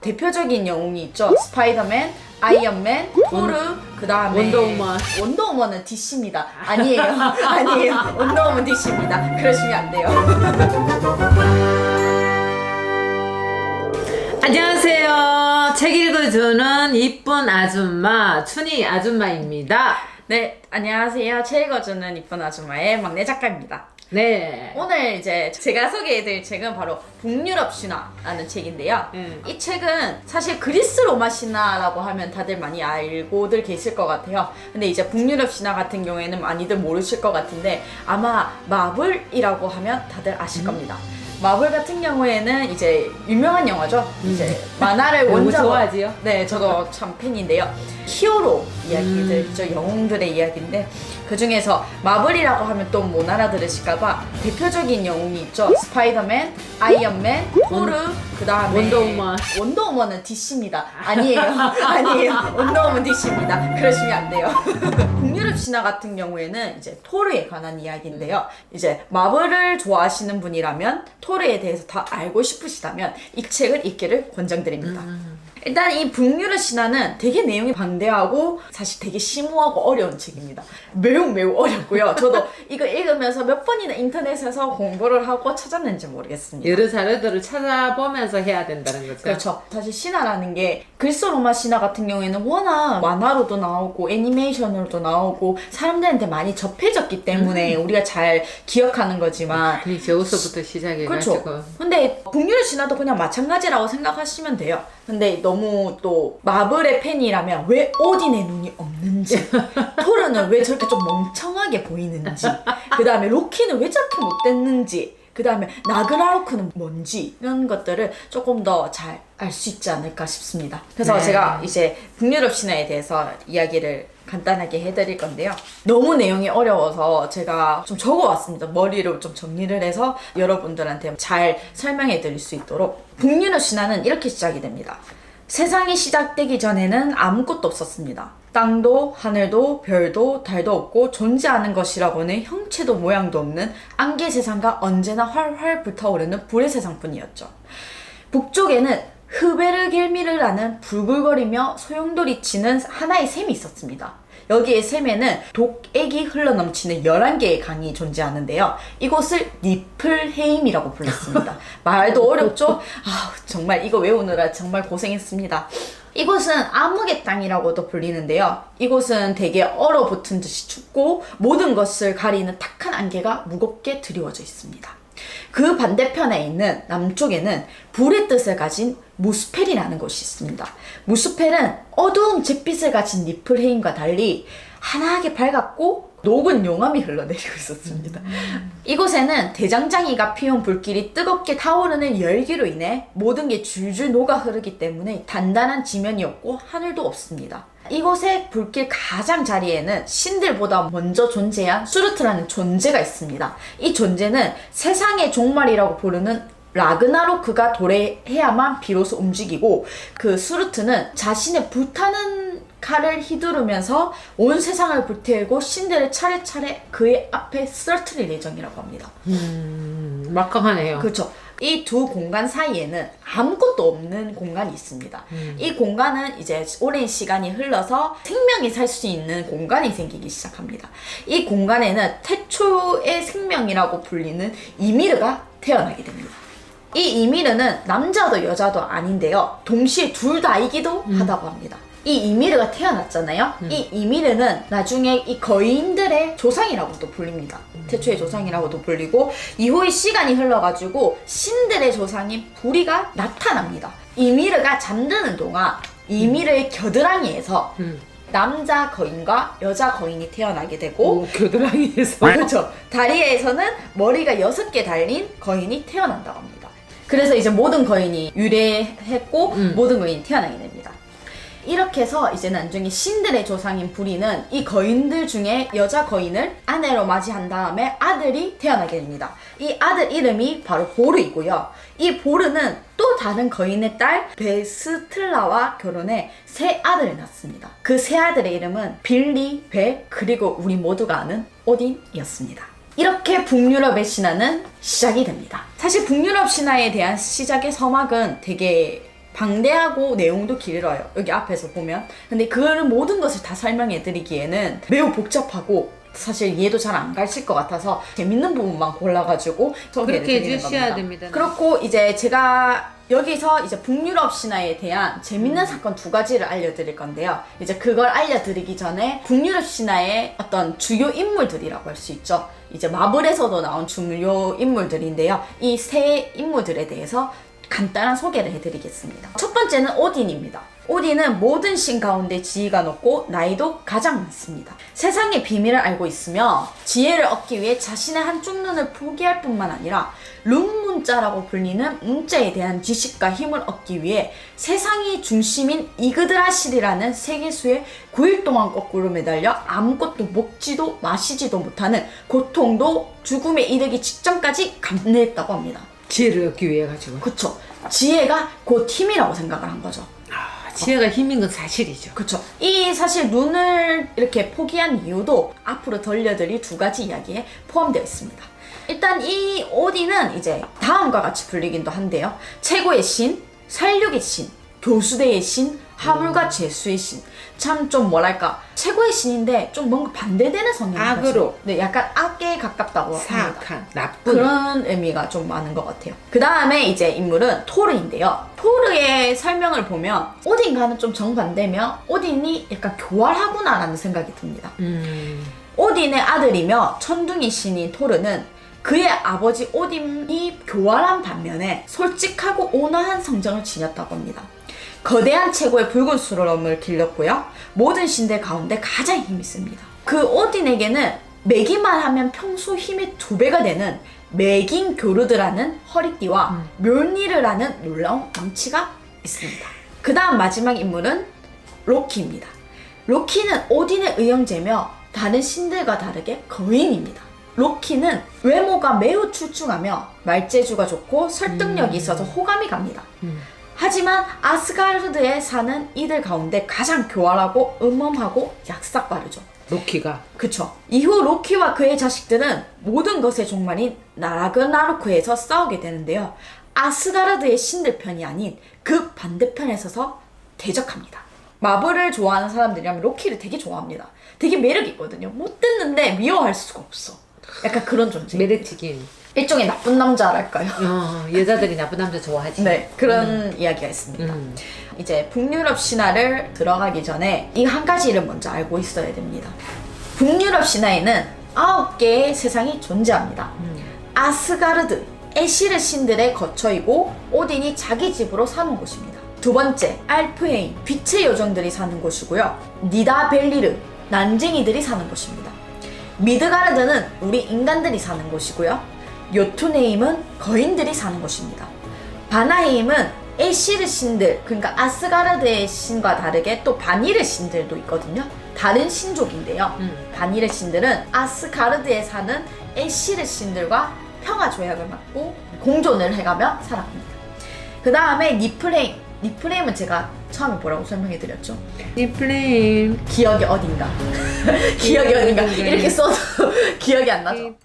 대표적인 영웅이 있죠. 스파이더맨, 아이언맨, 토르, 그 다음에 원더우먼. 원더우먼은 DC입니다. 아니에요. 아니에요. 원더우먼 DC입니다. 그러시면 안 돼요. 안녕하세요. 책 읽어주는 이쁜 아줌마 춘희 아줌마입니다. 네, 안녕하세요. 책 읽어주는 이쁜 아줌마의 막내 작가입니다. 네. 오늘 이제 제가 소개해드릴 책은 바로 북유럽 신화라는 책인데요. 이 책은 사실 그리스 로마 신화라고 하면 다들 많이 알고들 계실 것 같아요. 근데 이제 북유럽 신화 같은 경우에는 많이들 모르실 것 같은데 아마 마블이라고 하면 다들 아실 겁니다. 마블 같은 경우에는 이제 유명한 영화죠. 이제 만화를 너무 원작. 좋아하지요? 네, 저도 참 팬인데요. 히어로 이야기들, 죠 영웅들의 이야기인데 그 중에서 마블이라고 하면 또 못 알아들으실까봐 대표적인 영웅이 있죠. 스파이더맨, 아이언맨, 토르, 그 다음에 원더우먼. 원더우먼은 DC입니다. 아니에요. 아니에요. 원더우먼 DC입니다. 그러시면 안 돼요. 북유럽 신화 같은 경우에는 이제 토르에 관한 이야기인데요. 이제 마블을 좋아하시는 분이라면 토르에 대해서 다 알고 싶으시다면 이 책을 읽기를 권장드립니다. 일단 이 북유럽 신화는 되게 내용이 방대하고 사실 되게 심오하고 어려운 책입니다. 매우 어렵고요. 저도 이거 읽으면서 몇 번이나 인터넷에서 공부를 하고 찾았는지 모르겠습니다. 여러 자료들을 찾아보면서 해야 된다는 거죠. 그렇죠. 사실 신화라는 게 그리스 로마 신화 같은 경우에는 워낙 만화로도 나오고 애니메이션으로도 나오고 사람들한테 많이 접해졌기 때문에 우리가 잘 기억하는 거지만 그 제우스부터 시작해가지고. 그렇죠. 근데 북유럽 신화도 그냥 마찬가지라고 생각하시면 돼요. 근데 너무 또 마블의 팬이라면 왜 오딘의 눈이 없는지, 토르는 왜 저렇게 좀 멍청하게 보이는지, 그 다음에 로키는 왜 저렇게 못됐는지, 그 다음에 나그나로크는 뭔지 이런 것들을 조금 더 잘 알 수 있지 않을까 싶습니다. 그래서 네. 제가 이제 북유럽 신화에 대해서 이야기를 간단하게 해드릴 건데요. 너무 내용이 어려워서 제가 좀 적어왔습니다. 머리로 좀 정리를 해서 여러분들한테 잘 설명해 드릴 수 있도록. 북유럽 신화는 이렇게 시작이 됩니다. 세상이 시작되기 전에는 아무것도 없었습니다. 땅도 하늘도 별도 달도 없고 존재하는 것이라고는 형체도 모양도 없는 안개 세상과 언제나 활활 불타오르는 불의 세상뿐이었죠. 북쪽에는 흐베르겔미르라는 불글거리며 소용돌이치는 하나의 샘이 있었습니다. 여기에 샘에는 독액이 흘러넘치는 11개의 강이 존재하는데요. 이곳을 니플헤임이라고 불렀습니다. 말도 어렵죠? 정말 이거 외우느라 정말 고생했습니다. 이곳은 암흑의 땅이라고도 불리는데요. 이곳은 되게 얼어붙은 듯이 춥고 모든 것을 가리는 탁한 안개가 무겁게 드리워져 있습니다. 그 반대편에 있는 남쪽에는 불의 뜻을 가진 무스펠이라는 곳이 있습니다. 무스펠은 어두운 잿빛을 가진 니플헤임과 달리 환하게 밝았고 녹은 용암이 흘러내리고 있었습니다. 이곳에는 대장장이가 피운 불길이 뜨겁게 타오르는 열기로 인해 모든 게 줄줄 녹아 흐르기 때문에 단단한 지면이었고 하늘도 없습니다. 이곳의 불길 가장 자리에는 신들보다 먼저 존재한 수르트라는 존재가 있습니다. 이 존재는 세상의 종말이라고 부르는 라그나로크가 도래해야만 비로소 움직이고 그 수르트는 자신의 불타는 칼을 휘두르면서 온 세상을 불태우고 신들을 차례차례 그의 앞에 쓰러뜨릴 예정이라고 합니다. 막강하네요. 그렇죠. 이 두 공간 사이에는 아무것도 없는 공간이 있습니다. 이 공간은 이제 오랜 시간이 흘러서 생명이 살 수 있는 공간이 생기기 시작합니다. 이 공간에는 태초의 생명이라고 불리는 이미르가 태어나게 됩니다. 이 이미르는 남자도 여자도 아닌데요. 동시에 둘 다이기도 하다고 합니다. 이 이미르가 태어났잖아요. 이 이미르는 나중에 이 거인들의 조상이라고도 불립니다. 태초의 조상이라고도 불리고 이후에 시간이 흘러가지고 신들의 조상인 부리가 나타납니다. 이미르가 잠드는 동안 이미르의 겨드랑이에서 남자 거인과 여자 거인이 태어나게 되고 겨드랑이에서. 그렇죠. 다리에서는 머리가 6개 달린 거인이 태어난다고 합니다. 그래서 이제 모든 거인이 유래했고 모든 거인이 태어나게 됩니다. 이렇게 해서 이제 나중에 신들의 조상인 부리는 이 거인들 중에 여자 거인을 아내로 맞이한 다음에 아들이 태어나게 됩니다. 이 아들 이름이 바로 보르이고요. 이 보르는 또 다른 거인의 딸 베스틀라와 결혼해 세 아들을 낳습니다. 그 세 아들의 이름은 빌리, 베, 그리고 우리 모두가 아는 오딘이었습니다. 이렇게 북유럽의 신화는 시작이 됩니다. 사실 북유럽 신화에 대한 시작의 서막은 되게 방대하고 내용도 길어요. 여기 앞에서 보면. 근데 그 모든 것을 다 설명해 드리기에는 매우 복잡하고 사실 이해도 잘 안 가실 것 같아서 재밌는 부분만 골라가지고 소개해 그렇게 드리는 해주셔야 겁니다. 됩니다. 그렇고 이제 제가 여기서 이제 북유럽 신화에 대한 재밌는 사건 2가지를 알려드릴 건데요. 이제 그걸 알려드리기 전에 북유럽 신화의 어떤 주요 인물들이라고 할 수 있죠. 이제 마블에서도 나온 주요 인물들인데요. 이 세 인물들에 대해서 간단한 소개를 해드리겠습니다. 첫 번째는 오딘입니다. 오딘은 모든 신 가운데 지위가 높고 나이도 가장 많습니다. 세상의 비밀을 알고 있으며 지혜를 얻기 위해 자신의 한쪽 눈을 포기할 뿐만 아니라 룬문자라고 불리는 문자에 대한 지식과 힘을 얻기 위해 세상의 중심인 이그드라실이라는 세계수에 9일 동안 거꾸로 매달려 아무것도 먹지도 마시지도 못하는 고통도 죽음에 이르기 직전까지 감내했다고 합니다. 지혜를 얻기 위해 가지고. 그쵸. 지혜가 곧 힘이라고 생각을 한 거죠. 지혜가 힘인 건 사실이죠. 그쵸. 이 사실 눈을 이렇게 포기한 이유도 앞으로 들려드릴 2가지 이야기에 포함되어 있습니다. 일단 이 오딘은 이제 다음과 같이 불리기도 한데요. 최고의 신, 살육의 신, 교수대의 신, 화물과 재수의 신. 참 좀 뭐랄까 최고의 신인데 좀 뭔가 반대되는 성향이 악으로. 네, 약간 악에 가깝다고 합니다. 사악한, 나쁜. 그런 의미가 좀 많은 것 같아요. 그 다음에 이제 인물은 토르인데요. 토르의 설명을 보면 오딘과는 좀 정반대며 오딘이 약간 교활하구나라는 생각이 듭니다. 오딘의 아들이며 천둥의 신인 토르는 그의 아버지 오딘이 교활한 반면에 솔직하고 온화한 성정을 지녔다고 합니다. 거대한 체구의 붉은 수염을 길렀고요. 모든 신들 가운데 가장 힘이 있습니다. 그 오딘에게는 매기만 하면 평소 힘의 2배가 되는 매긴 교르드라는 허리띠와 멸니르라는 놀라운 망치가 있습니다. 그 다음 마지막 인물은 로키입니다. 로키는 오딘의 의형제며 다른 신들과 다르게 거인입니다. 로키는 외모가 매우 출중하며 말재주가 좋고 설득력이 있어서 호감이 갑니다. 하지만 아스가르드에 사는 이들 가운데 가장 교활하고 음험하고 약삭 빠르죠. 로키가. 그쵸. 이후 로키와 그의 자식들은 모든 것의 종말인 라그나로크에서 싸우게 되는데요. 아스가르드의 신들 편이 아닌 그 반대편에 서서 대적합니다. 마블을 좋아하는 사람들이라면 로키를 되게 좋아합니다. 되게 매력이 있거든요. 못 듣는데 미워할 수가 없어. 약간 그런 존재. 매력적인. 일종의 나쁜 남자랄까요? 여자들이 나쁜 남자 좋아하지. 네, 그런 이야기가 있습니다. 이제 북유럽 신화를 들어가기 전에 이 한 가지를 먼저 알고 있어야 됩니다. 북유럽 신화에는 9개의 세상이 존재합니다. 아스가르드, 에시르 신들의 거처이고 오딘이 자기 집으로 사는 곳입니다. 두 번째, 알프헤임, 빛의 요정들이 사는 곳이고요. 니다벨리르, 난쟁이들이 사는 곳입니다. 미드가르드는 우리 인간들이 사는 곳이고요. 요투네임은 거인들이 사는 곳입니다. 바나헤임은 에시르 신들, 그러니까 아스가르드의 신과 다르게 또 바니르 신들도 있거든요. 다른 신족인데요. 바니르 신들은 아스가르드에 사는 에시르 신들과 평화 조약을 맺고 공존을 해가며 살아갑니다. 그 다음에 니플레임. 니플레임은 제가 처음에 뭐라고 설명해드렸죠? 니플레임. 기억이 어딘가. 기억이 어딘가. 이렇게 써도 기억이 안 나죠.